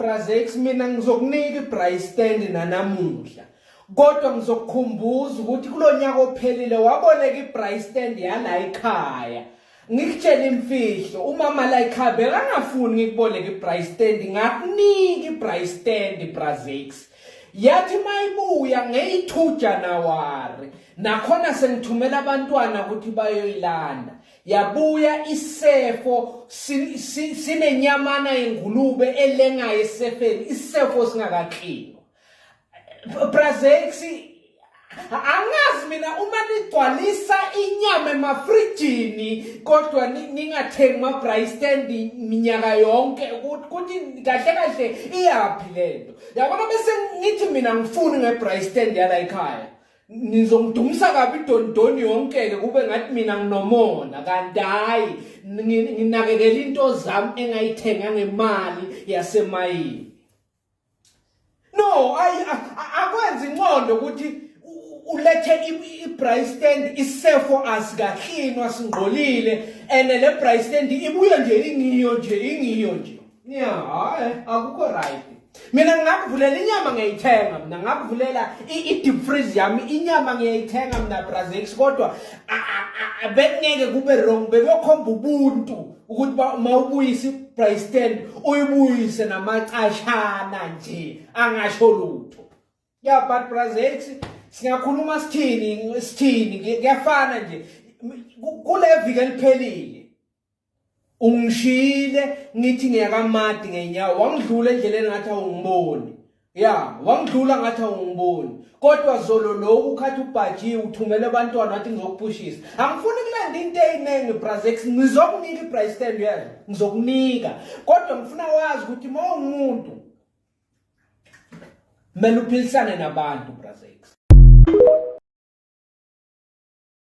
Brazex mina ngizokunika iprice stand nanamuhla. Kodwa ngizokukhumbuza ukuthi kulonyaka ophelile waboleka iprice stand yala ekhaya. Ngikutshela imfihlo umama la ekhaya bekangafuni ngikuboleka iprice stand ngakunika iprice stand Brazex. Yathi mayibuya nge-2 January nakhona sengithumela abantwana ukuthi bayoyilanda. Yabuya isefo sinenyamana yengulube elengayo esefeni isefo singakaqinwa. Brazex angazi mina uma nigcwalisa inyama emafrijini kodwa ningathengi ma price stand minyaka yonke ukuthi kahle kahle iyapi lento. Yabona bese ngithi mina ngifuni ngeprice stand yala ekhaya. Nizongidumisa kabi idondoni yonke ke kube ngathi mina nginomona kanti hayi nginakekela into zami engayithenga ngemali yasemayini. No, akwenzi ingqondo ukuthi ulethe iprice stand isefo asikakhinwa singqolile and le price stand ibuye nje ingiyo nje. Hayi akukho right. Mina ngingakuvulela inyama ngiyayithenga mina ngakuvulela i-deep freeze yami inyama ngiyayithenga mina Brazex kodwa bekungeke kube wrong bekuyokhomba ubuntu ukuthi mawubuyisa iprice stand uyibuyise namacashana nje angasho lutho. Yeah but Brazex singakhuluma sithini kuyafana nje kule viki eliphelile ungishile ngithi ngiyakamadi ngenyawo wangidlula endleleni ngathi awungiboni. Wangidlula ngathi awungiboni kodwa zolo lokhu ukhathi ubhajiwe uthumela abantwana wathi ngizokuphushisa. Angifuni kulanda into eyinenge Brazex ngizokunika iprice stand yazo ngizokunika kodwa ngifuna wazi ukuthi mawungumuntu mele uphilisane nabantu Brazex.